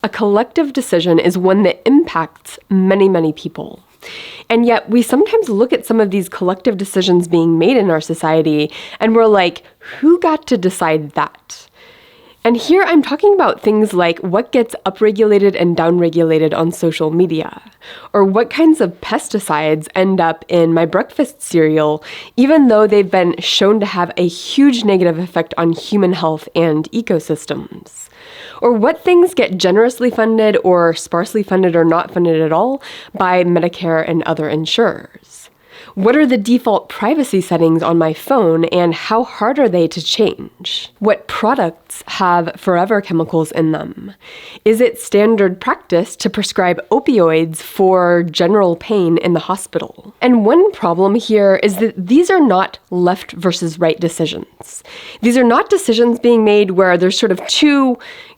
A collective decision is one that impacts many, many people. And yet we sometimes look at some of these collective decisions being made in our society and we're like, who got to decide that? And here I'm talking about things like what gets upregulated and downregulated on social media, or what kinds of pesticides end up in my breakfast cereal, even though they've been shown to have a huge negative effect on human health and ecosystems. Or what things get generously funded or sparsely funded or not funded at all by Medicare and other insurers. What are the default privacy settings on my phone and how hard are they to change? What products have forever chemicals in them? Is it standard practice to prescribe opioids for general pain in the hospital? And one problem here is that these are not left versus right decisions. These are not decisions being made where there's sort of two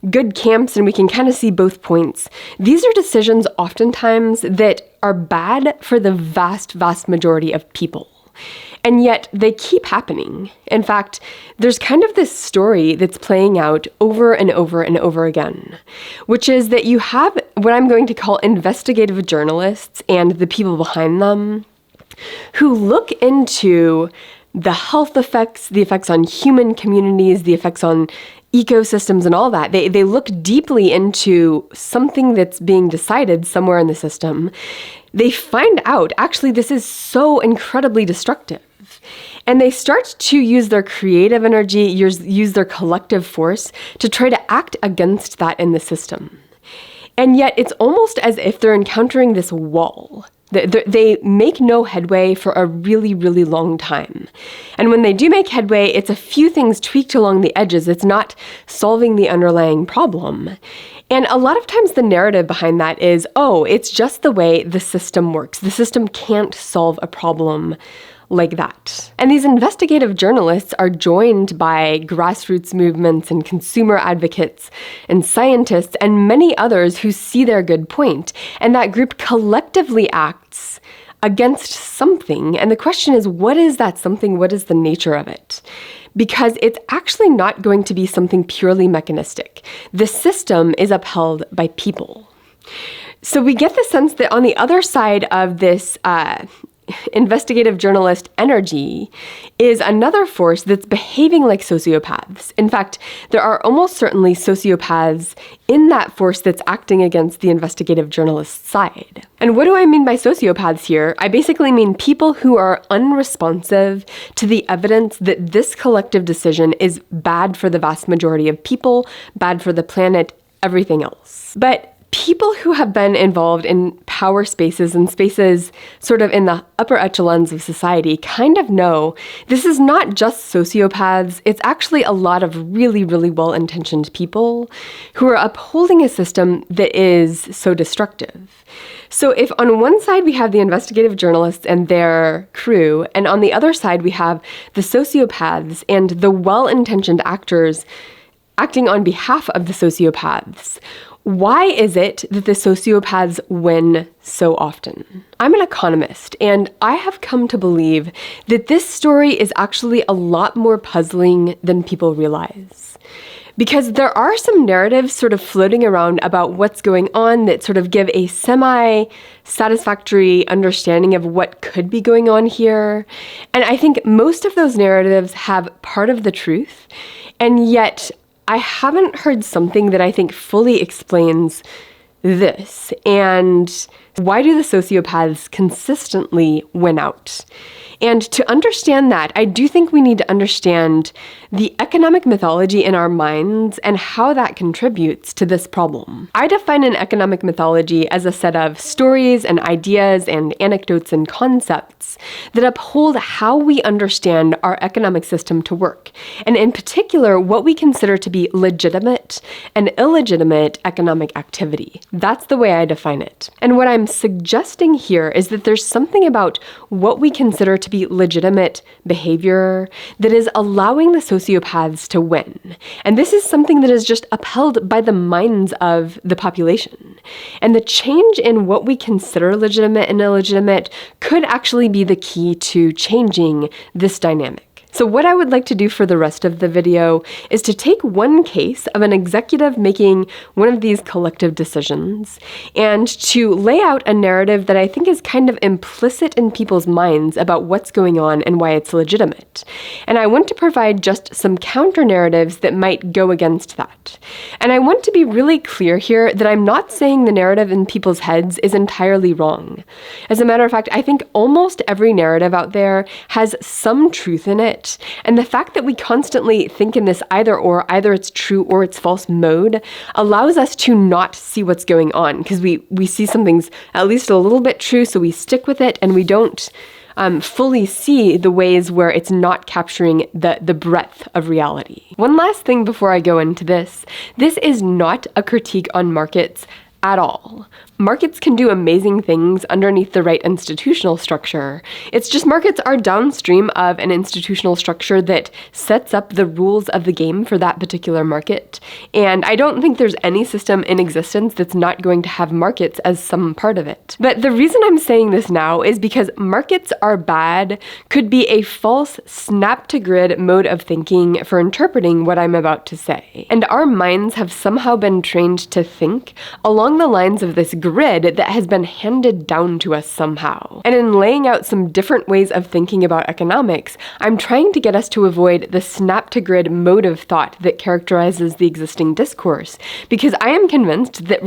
good camps and we can kind of see both points. These are decisions oftentimes that are bad for the vast, vast majority of people. And yet they keep happening. In fact, there's kind of this story that's playing out over and over and over again, which is that you have what I'm going to call investigative journalists and the people behind them who look into the health effects, the effects on human communities, the effects on ecosystems and all that. They look deeply into something that's being decided somewhere in the system. They find out, actually, this is so incredibly destructive. And they start to use their creative energy, use their collective force to try to act against that in the system. And yet it's almost as if they're encountering this wall. They make no headway for a really, really long time. And when they do make headway, it's a few things tweaked along the edges. It's not solving the underlying problem. And a lot of times the narrative behind that is, oh, it's just the way the system works. The system can't solve a problem like that. And these investigative journalists are joined by grassroots movements and consumer advocates and scientists and many others who see their good point. And that group collectively acts against something. And the question is, what is that something? What is the nature of it? Because it's actually not going to be something purely mechanistic. The system is upheld by people. So we get the sense that on the other side of this investigative journalist energy is another force that's behaving like sociopaths. In fact, there are almost certainly sociopaths in that force that's acting against the investigative journalist side. And what do I mean by sociopaths here? I basically mean people who are unresponsive to the evidence that this collective decision is bad for the vast majority of people, bad for the planet, everything else. But people who have been involved in power spaces and spaces sort of in the upper echelons of society kind of know this is not just sociopaths, it's actually a lot of really, really well-intentioned people who are upholding a system that is so destructive. So if on one side we have the investigative journalists and their crew, and on the other side we have the sociopaths and the well-intentioned actors acting on behalf of the sociopaths, why is it that the sociopaths win so often? I'm an economist, and I have come to believe that this story is actually a lot more puzzling than people realize. Because there are some narratives sort of floating around about what's going on that sort of give a semi-satisfactory understanding of what could be going on here. And I think most of those narratives have part of the truth, and yet I haven't heard something that I think fully explains this. And why do the sociopaths consistently win out? And to understand that, I do think we need to understand the economic mythology in our minds and how that contributes to this problem. I define an economic mythology as a set of stories and ideas and anecdotes and concepts that uphold how we understand our economic system to work, and in particular, what we consider to be legitimate and illegitimate economic activity. That's the way I define it. And what I'm suggesting here is that there's something about what we consider to be legitimate behavior that is allowing the sociopaths to win. And this is something that is just upheld by the minds of the population. And the change in what we consider legitimate and illegitimate could actually be the key to changing this dynamic. So what I would like to do for the rest of the video is to take one case of an executive making one of these collective decisions and to lay out a narrative that I think is kind of implicit in people's minds about what's going on and why it's legitimate. And I want to provide just some counter narratives that might go against that. And I want to be really clear here that I'm not saying the narrative in people's heads is entirely wrong. As a matter of fact, I think almost every narrative out there has some truth in it. And the fact that we constantly think in this either it's true or it's false mode allows us to not see what's going on, because we see something's at least a little bit true, so we stick with it, and we don't fully see the ways where it's not capturing the breadth of reality. One last thing before I go into this is not a critique on markets at all. Markets can do amazing things underneath the right institutional structure. It's just markets are downstream of an institutional structure that sets up the rules of the game for that particular market. And I don't think there's any system in existence that's not going to have markets as some part of it. But the reason I'm saying this now is because markets are bad could be a false snap-to-grid mode of thinking for interpreting what I'm about to say. And our minds have somehow been trained to think along the lines of this grid that has been handed down to us somehow. And in laying out some different ways of thinking about economics, I'm trying to get us to avoid the snap-to-grid mode of thought that characterizes the existing discourse, because I am convinced that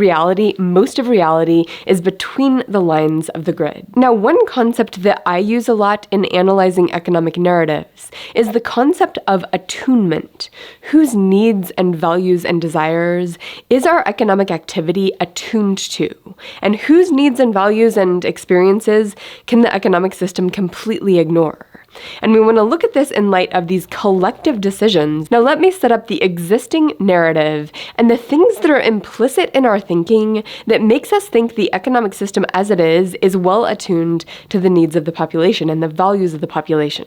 most of reality, is between the lines of the grid. Now, one concept that I use a lot in analyzing economic narratives is the concept of attunement. Whose needs and values and desires is our economic activity attuned to? And whose needs and values and experiences can the economic system completely ignore? And we want to look at this in light of these collective decisions. Now let me set up the existing narrative and the things that are implicit in our thinking that makes us think the economic system as it is well attuned to the needs of the population and the values of the population.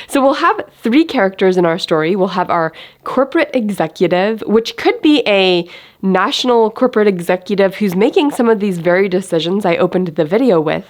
So we'll have three characters in our story. We'll have our corporate executive, which could be a national corporate executive who's making some of these very decisions I opened the video with.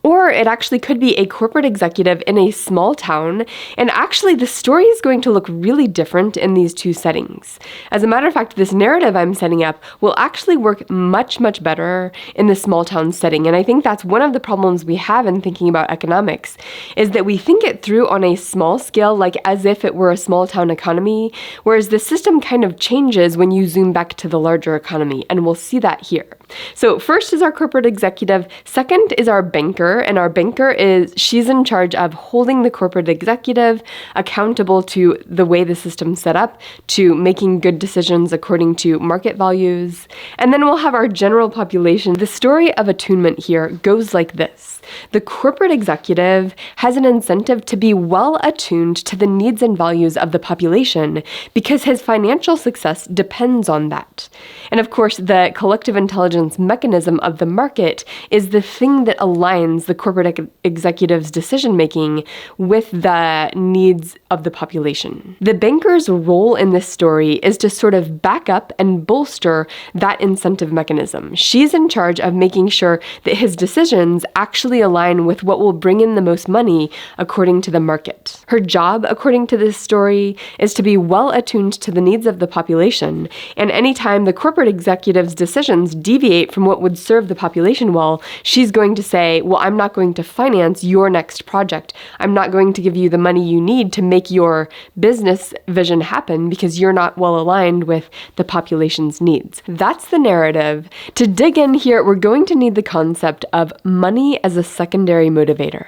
Or it actually could be a corporate executive in a small town, and actually the story is going to look really different in these two settings. As a matter of fact, this narrative I'm setting up will actually work much, much better in the small town setting, and I think that's one of the problems we have in thinking about economics, is that we think it through on a small scale, like as if it were a small town economy, whereas the system kind of changes when you zoom back to the larger economy, and we'll see that here. So first is our corporate executive, second is our banker, and our banker she's in charge of holding the corporate executive accountable to the way the system's set up, to making good decisions according to market values. And then we'll have our general population. The story of attunement here goes like this. The corporate executive has an incentive to be well attuned to the needs and values of the population because his financial success depends on that. And of course, the collective intelligence mechanism of the market is the thing that aligns the corporate executive's decision-making with the needs of the population. The banker's role in this story is to sort of back up and bolster that incentive mechanism. She's in charge of making sure that his decisions actually align with what will bring in the most money according to the market. Her job, according to this story, is to be well attuned to the needs of the population, and anytime the corporate executive's decisions deviate from what would serve the population well, she's going to say, well, I'm not going to finance your next project. I'm not going to give you the money you need to make your business vision happen because you're not well aligned with the population's needs. That's the narrative. To dig in here, we're going to need the concept of money as a secondary motivator.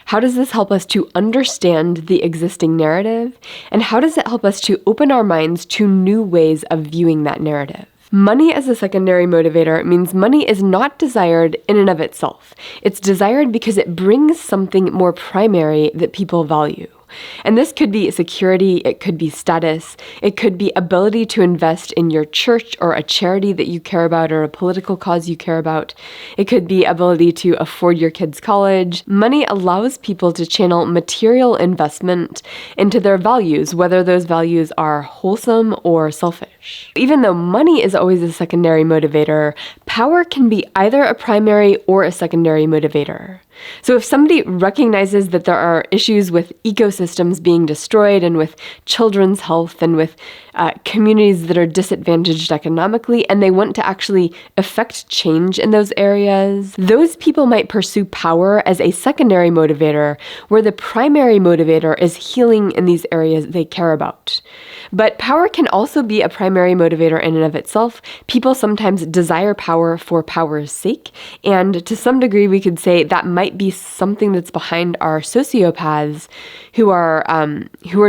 How does this help us to understand the existing narrative? And how does it help us to open our minds to new ways of viewing that narrative? Money as a secondary motivator means money is not desired in and of itself. It's desired because it brings something more primary that people value. And this could be security, it could be status, it could be ability to invest in your church or a charity that you care about or a political cause you care about. It could be ability to afford your kids' college. Money allows people to channel material investment into their values, whether those values are wholesome or selfish. selfish. Even though money is always a secondary motivator, power can be either a primary or a secondary motivator. So if somebody recognizes that there are issues with ecosystems being destroyed and with children's health and with communities that are disadvantaged economically, and they want to actually affect change in those areas, those people might pursue power as a secondary motivator, where the primary motivator is healing in these areas they care about. But power can also be a primary motivator in and of itself. People sometimes desire power for power's sake, and to some degree we could say that might be something that's behind our sociopaths who are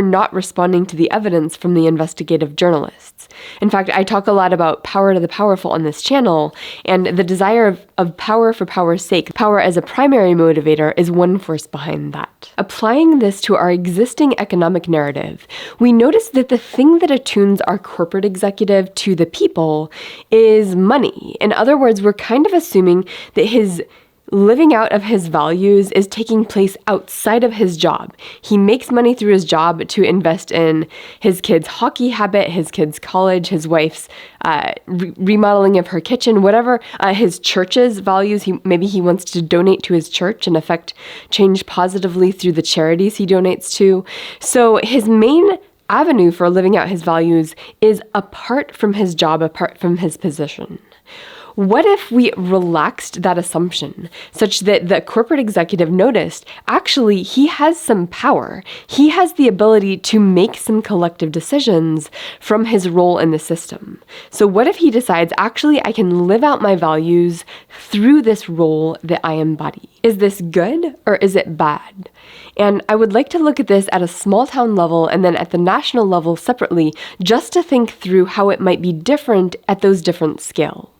not responding to the evidence from the investigative journalists. In fact, I talk a lot about power to the powerful on this channel, and the desire of power for power's sake, power as a primary motivator, is one force behind that. Applying this to our existing economic narrative, we notice that the thing that attunes our corporate executive to the people is money. In other words, we're kind of assuming that his living out of his values is taking place outside of his job. He makes money through his job to invest in his kid's hockey habit, his kid's college, his wife's remodeling of her kitchen, whatever his church's values. Maybe he wants to donate to his church and affect change positively through the charities he donates to. So his main avenue for living out his values is apart from his job, apart from his position. What if we relaxed that assumption such that the corporate executive noticed, actually, he has some power. He has the ability to make some collective decisions from his role in the system. So what if he decides, actually, I can live out my values through this role that I embody? Is this good or is it bad? And I would like to look at this at a small town level and then at the national level separately, just to think through how it might be different at those different scales.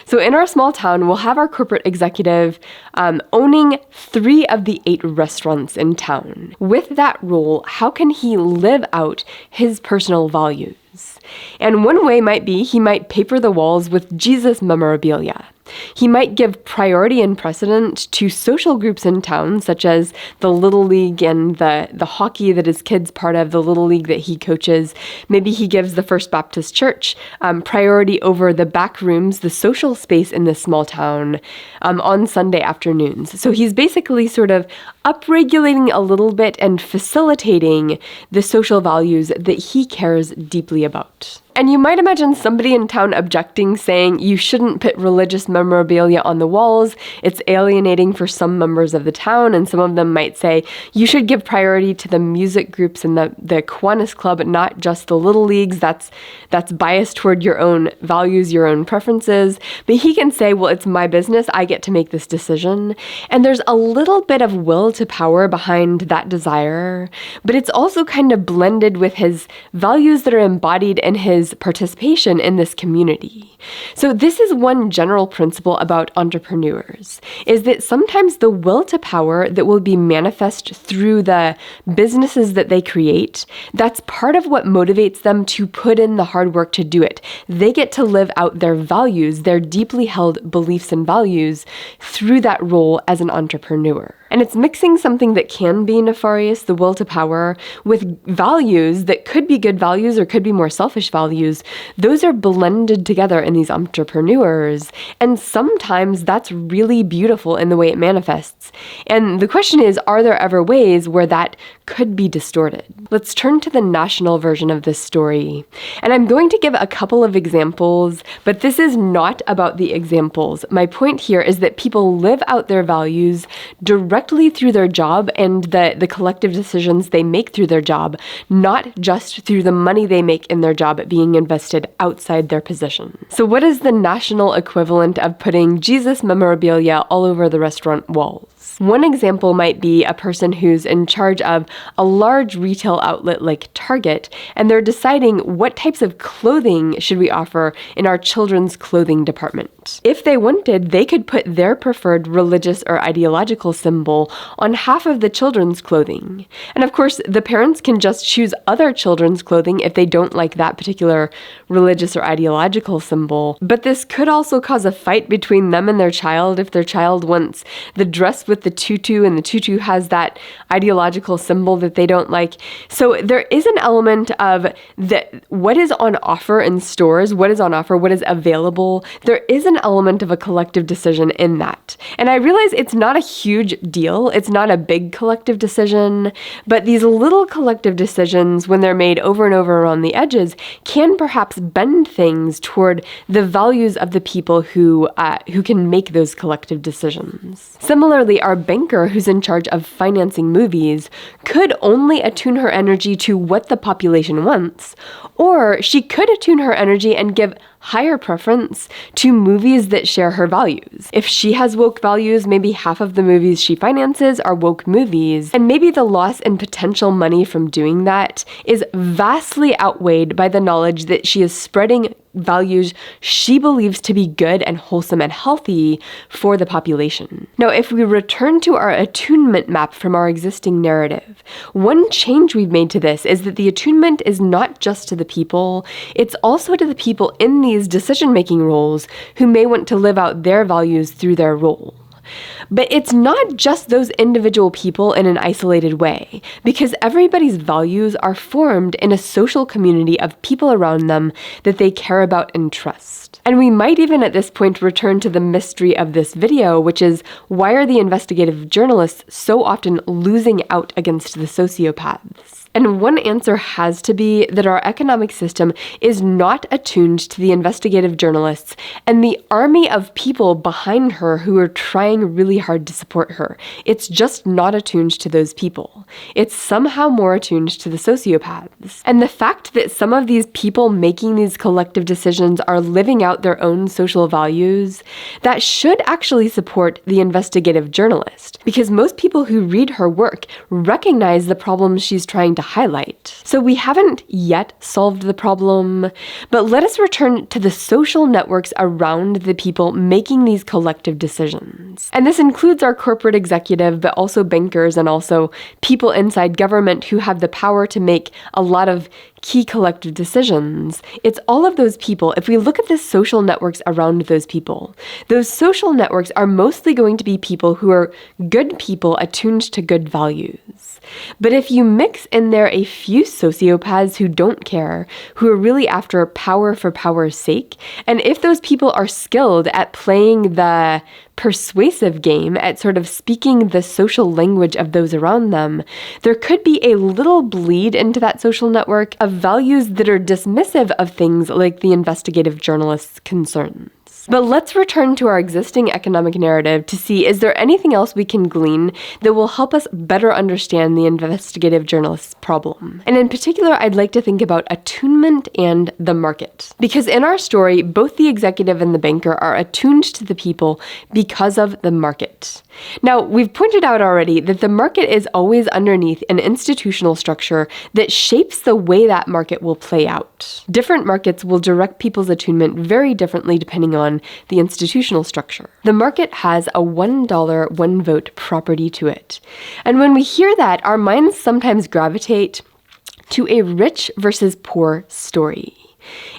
So in our small town, we'll have our corporate executive owning 3 of the 8 restaurants in town. With that role, how can he live out his personal values? And one way might be he might paper the walls with Jesus memorabilia. He might give priority and precedent to social groups in town, such as the Little League and the hockey that his kid's part of, the Little League that he coaches. Maybe he gives the First Baptist Church priority over the back rooms, the social space in this small town on Sunday afternoons. So he's basically sort of upregulating a little bit and facilitating the social values that he cares deeply about. And you might imagine somebody in town objecting, saying, you shouldn't put religious memorabilia on the walls. It's alienating for some members of the town. And some of them might say, you should give priority to the music groups and the Kiwanis Club, not just the Little Leagues. That's biased toward your own values, your own preferences. But he can say, well, it's my business. I get to make this decision. And there's a little bit of will to power behind that desire. But it's also kind of blended with his values that are embodied in his participation in this community. So this is one general principle about entrepreneurs, is that sometimes the will to power that will be manifest through the businesses that they create, that's part of what motivates them to put in the hard work to do it. They get to live out their values, their deeply held beliefs and values through that role as an entrepreneur. And it's mixing something that can be nefarious, the will to power, with values that could be good values or could be more selfish values. Those are blended together in these entrepreneurs. And sometimes that's really beautiful in the way it manifests. And the question is, are there ever ways where that could be distorted? Let's turn to the national version of this story. And I'm going to give a couple of examples, but this is not about the examples. My point here is that people live out their values directly through their job and the collective decisions they make through their job, not just through the money they make in their job being invested outside their position. So what is the national equivalent of putting Jesus memorabilia all over the restaurant walls? One example might be a person who's in charge of a large retail outlet like Target, and they're deciding what types of clothing should we offer in our children's clothing department. If they wanted, they could put their preferred religious or ideological symbol on half of the children's clothing. And of course, the parents can just choose other children's clothing if they don't like that particular religious or ideological symbol. But this could also cause a fight between them and their child if their child wants the dress with with the tutu, and the tutu has that ideological symbol that they don't like. So there is an element of what is on offer in stores, what is on offer, what is available. There is an element of a collective decision in that. And I realize it's not a huge deal. It's not a big collective decision, but these little collective decisions, when they're made over and over around the edges, can perhaps bend things toward the values of the people who can make those collective decisions. Similarly, our banker who's in charge of financing movies could only attune her energy to what the population wants, or she could attune her energy and give higher preference to movies that share her values. If she has woke values, maybe half of the movies she finances are woke movies, and maybe the loss in potential money from doing that is vastly outweighed by the knowledge that she is spreading values she believes to be good and wholesome and healthy for the population. Now, if we return to our attunement map from our existing narrative, one change we've made to this is that the attunement is not just to the people, it's also to the people in these decision-making roles who may want to live out their values through their role. But it's not just those individual people in an isolated way, because everybody's values are formed in a social community of people around them that they care about and trust. And we might even at this point return to the mystery of this video, which is, why are the investigative journalists so often losing out against the sociopaths? And one answer has to be that our economic system is not attuned to the investigative journalists and the army of people behind her who are trying really hard to support her. It's just not attuned to those people. It's somehow more attuned to the sociopaths. And the fact that some of these people making these collective decisions are living out their own social values, that should actually support the investigative journalist, because most people who read her work recognize the problems she's trying to highlight. So we haven't yet solved the problem, but let us return to the social networks around the people making these collective decisions. And this includes our corporate executive, but also bankers and also people inside government who have the power to make a lot of key collective decisions. It's all of those people. If we look at the social networks around those social networks are mostly going to be people who are good people attuned to good values. But if you mix in there a few sociopaths who don't care, who are really after power for power's sake, and if those people are skilled at playing the persuasive game, at sort of speaking the social language of those around them, there could be a little bleed into that social network of values that are dismissive of things like the investigative journalist's concerns. But let's return to our existing economic narrative to see, is there anything else we can glean that will help us better understand the investigative journalist's problem? And in particular, I'd like to think about attunement and the market. Because in our story, both the executive and the banker are attuned to the people because of the market. Now, we've pointed out already that the market is always underneath an institutional structure that shapes the way that market will play out. Different markets will direct people's attunement very differently depending on the institutional structure. The market has a $1, one vote property to it. And when we hear that, our minds sometimes gravitate to a rich versus poor story.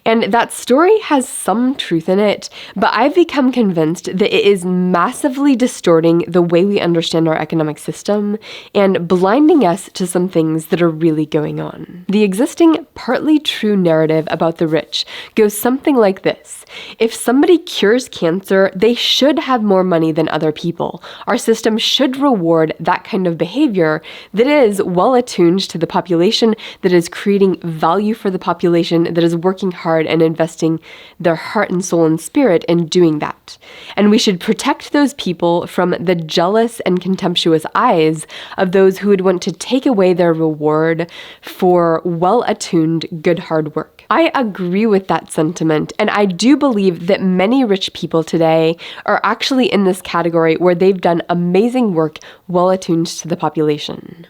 And that story has some truth in it, but I've become convinced that it is massively distorting the way we understand our economic system and blinding us to some things that are really going on. The existing partly true narrative about the rich goes something like this. If somebody cures cancer, they should have more money than other people. Our system should reward that kind of behavior that is well attuned to the population, that is creating value for the population, that is working hard and investing their heart and soul and spirit in doing that. And we should protect those people from the jealous and contemptuous eyes of those who would want to take away their reward for well-attuned, good hard work. I agree with that sentiment, and I do believe that many rich people today are actually in this category where they've done amazing work well attuned to the population.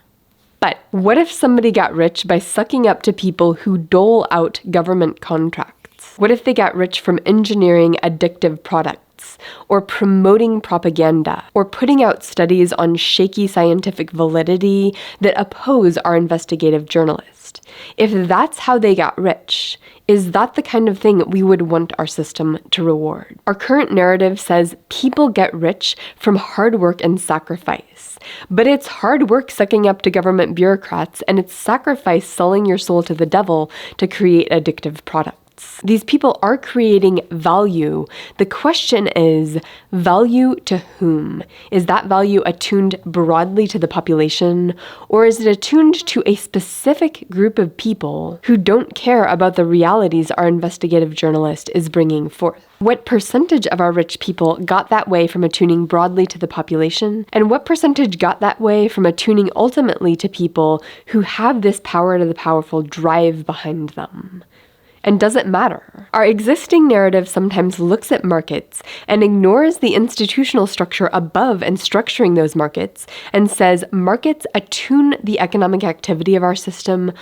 But what if somebody got rich by sucking up to people who dole out government contracts? What if they got rich from engineering addictive products? science, or promoting propaganda, or putting out studies on shaky scientific validity that oppose our investigative journalist. If that's how they got rich, is that the kind of thing we would want our system to reward? Our current narrative says people get rich from hard work and sacrifice. But it's hard work sucking up to government bureaucrats, and it's sacrifice selling your soul to the devil to create addictive products. These people are creating value. The question is, value to whom? Is that value attuned broadly to the population, or is it attuned to a specific group of people who don't care about the realities our investigative journalist is bringing forth? What percentage of our rich people got that way from attuning broadly to the population, and what percentage got that way from attuning ultimately to people who have this power to the powerful drive behind them? And does it matter? Our existing narrative sometimes looks at markets and ignores the institutional structure above and structuring those markets and says markets attune the economic activity of our system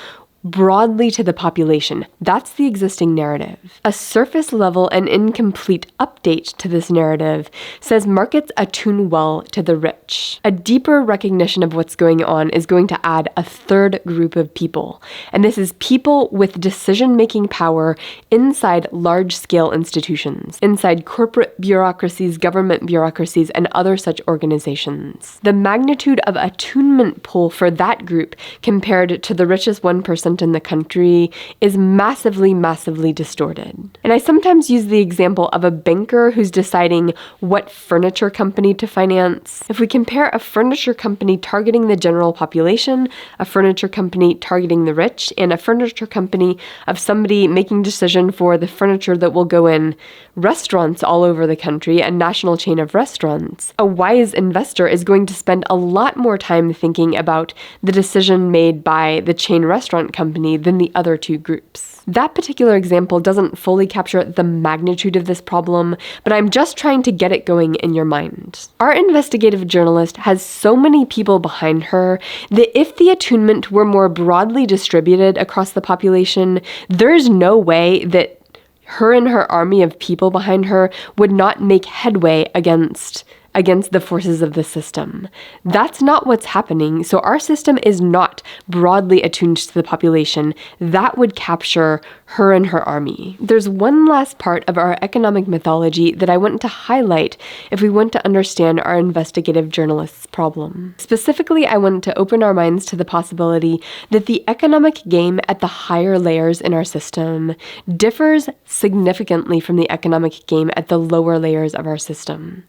broadly to the population. That's the existing narrative. A surface level and incomplete update to this narrative says markets attune well to the rich. A deeper recognition of what's going on is going to add a third group of people, and this is people with decision-making power inside large-scale institutions, inside corporate bureaucracies, government bureaucracies, and other such organizations. The magnitude of attunement pull for that group compared to the richest 1% in the country is massively, massively distorted. And I sometimes use the example of a banker who's deciding what furniture company to finance. If we compare a furniture company targeting the general population, a furniture company targeting the rich, and a furniture company of somebody making decision for the furniture that will go in restaurants all over the country, a national chain of restaurants, a wise investor is going to spend a lot more time thinking about the decision made by the chain restaurant company than the other two groups. That particular example doesn't fully capture the magnitude of this problem, but I'm just trying to get it going in your mind. Our investigative journalist has so many people behind her that if the attunement were more broadly distributed across the population, there's no way that her and her army of people behind her would not make headway against the forces of the system. That's not what's happening, so our system is not broadly attuned to the population. That would capture her and her army. There's one last part of our economic mythology that I want to highlight if we want to understand our investigative journalist's problem. Specifically, I want to open our minds to the possibility that the economic game at the higher layers in our system differs significantly from the economic game at the lower layers of our system.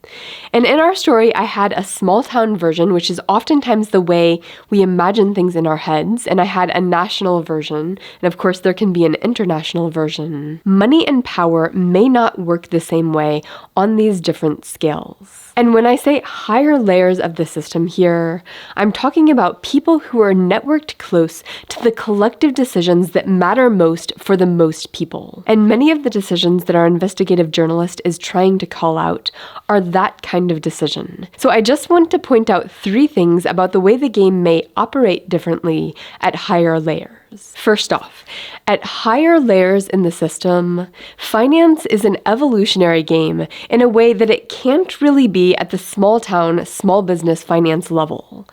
And in our story, I had a small town version, which is oftentimes the way we imagine things in our heads, and I had a national version, and of course there can be an international version. Money and power may not work the same way on these different scales. And when I say higher layers of the system here, I'm talking about people who are networked close to the collective decisions that matter most for the most people. And many of the decisions that our investigative journalist is trying to call out are that kind of decision. So I just want to point out 3 things about the way the game may operate differently at higher layers. First off, at higher layers in the system, finance is an evolutionary game in a way that it can't really be at the small town, small business finance level.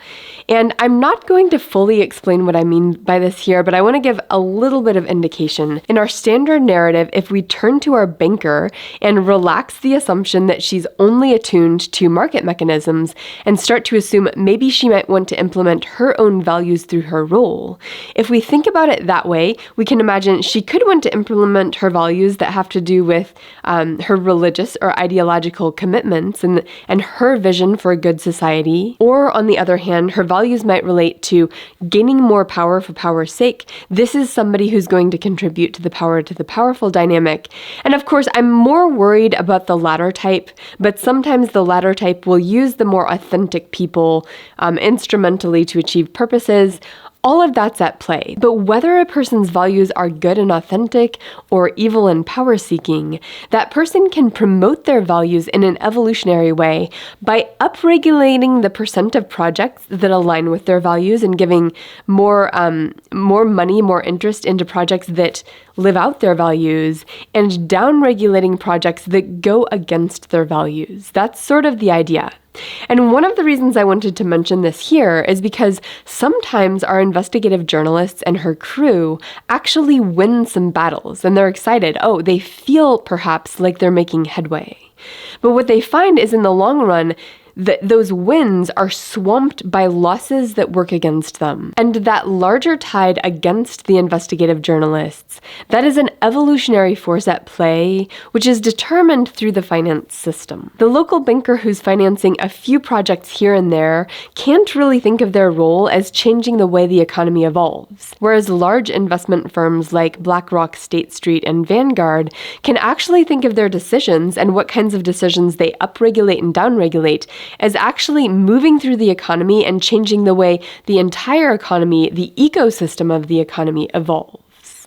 And I'm not going to fully explain what I mean by this here, but I want to give a little bit of indication. In our standard narrative, if we turn to our banker and relax the assumption that she's only attuned to market mechanisms and start to assume maybe she might want to implement her own values through her role, if we think about it that way, we can imagine she could want to implement her values that have to do with her religious or ideological commitments and her vision for a good society. Or on the other hand, her values might relate to gaining more power for power's sake. This is somebody who's going to contribute to the powerful dynamic. And of course, I'm more worried about the latter type, but sometimes the latter type will use the more authentic people instrumentally to achieve purposes. All of that's at play. But whether a person's values are good and authentic or evil and power-seeking, that person can promote their values in an evolutionary way by upregulating the percent of projects that align with their values and giving more money, more interest into projects that live out their values, and down-regulating projects that go against their values. That's sort of the idea. And one of the reasons I wanted to mention this here is because sometimes our investigative journalists and her crew actually win some battles, and they're excited. Oh, they feel perhaps like they're making headway. But what they find is in the long run, that those wins are swamped by losses that work against them. And that larger tide against the investigative journalists, that is an evolutionary force at play, which is determined through the finance system. The local banker who's financing a few projects here and there can't really think of their role as changing the way the economy evolves, whereas large investment firms like BlackRock, State Street, and Vanguard can actually think of their decisions and what kinds of decisions they upregulate and downregulate as actually moving through the economy and changing the way the entire economy, the ecosystem of the economy, evolves.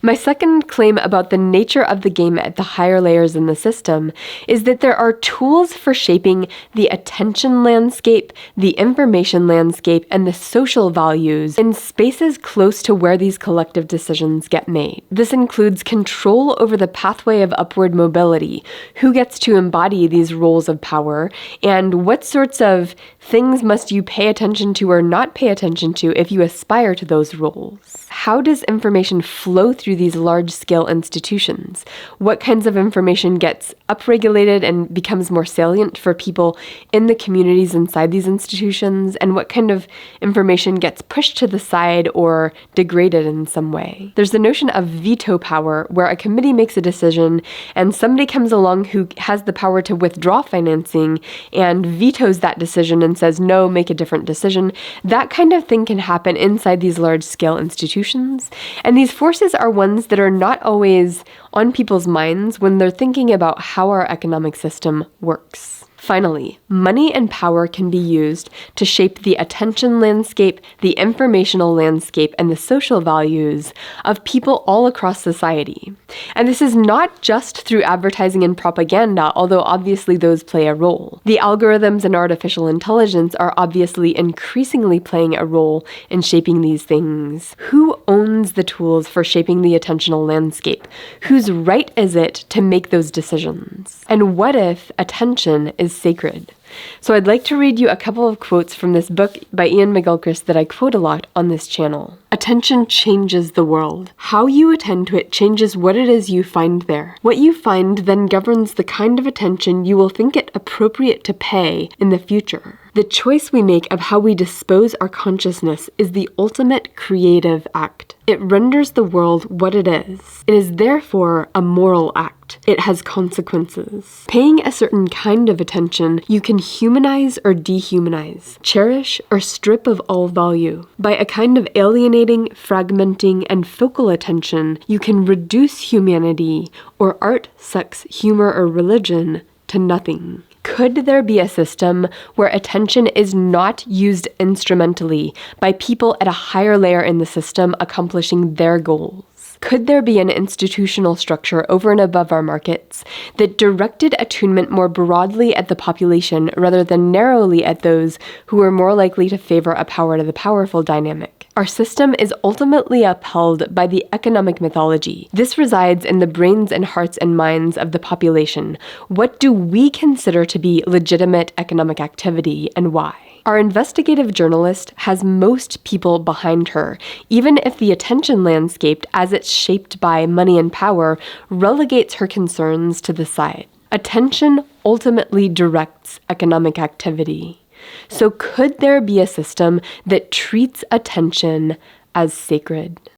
My second claim about the nature of the game at the higher layers in the system is that there are tools for shaping the attention landscape, the information landscape, and the social values in spaces close to where these collective decisions get made. This includes control over the pathway of upward mobility, who gets to embody these roles of power, and what sorts of things must you pay attention to or not pay attention to if you aspire to those roles. How does information flow through these large-scale institutions? What kinds of information gets upregulated and becomes more salient for people in the communities inside these institutions? And what kind of information gets pushed to the side or degraded in some way? There's the notion of veto power, where a committee makes a decision and somebody comes along who has the power to withdraw financing and vetoes that decision and says, no, make a different decision. That kind of thing can happen inside these large-scale institutions. And these forces are ones that are not always on people's minds when they're thinking about how our economic system works. Finally, money and power can be used to shape the attention landscape, the informational landscape, and the social values of people all across society. And this is not just through advertising and propaganda, although obviously those play a role. The algorithms and artificial intelligence are obviously increasingly playing a role in shaping these things. Who owns the tools for shaping the attentional landscape? Whose right is it to make those decisions? And what if attention is sacred? So I'd like to read you a couple of quotes from this book by Ian McGilchrist that I quote a lot on this channel. Attention changes the world. How you attend to it changes what it is you find there. What you find then governs the kind of attention you will think it appropriate to pay in the future. The choice we make of how we dispose our consciousness is the ultimate creative act. It renders the world what it is. It is therefore a moral act. It has consequences. Paying a certain kind of attention, you can humanize or dehumanize, cherish or strip of all value. By a kind of alienating, fragmenting, and focal attention, you can reduce humanity, or art, sex, humor, or religion, to nothing. Could there be a system where attention is not used instrumentally by people at a higher layer in the system accomplishing their goals? Could there be an institutional structure over and above our markets that directed attunement more broadly at the population rather than narrowly at those who were more likely to favor a power to the powerful dynamic? Our system is ultimately upheld by the economic mythology. This resides in the brains and hearts and minds of the population. What do we consider to be legitimate economic activity, and why? Our investigative journalist has most people behind her, even if the attention landscape, as it's shaped by money and power, relegates her concerns to the side. Attention ultimately directs economic activity. So could there be a system that treats attention as sacred?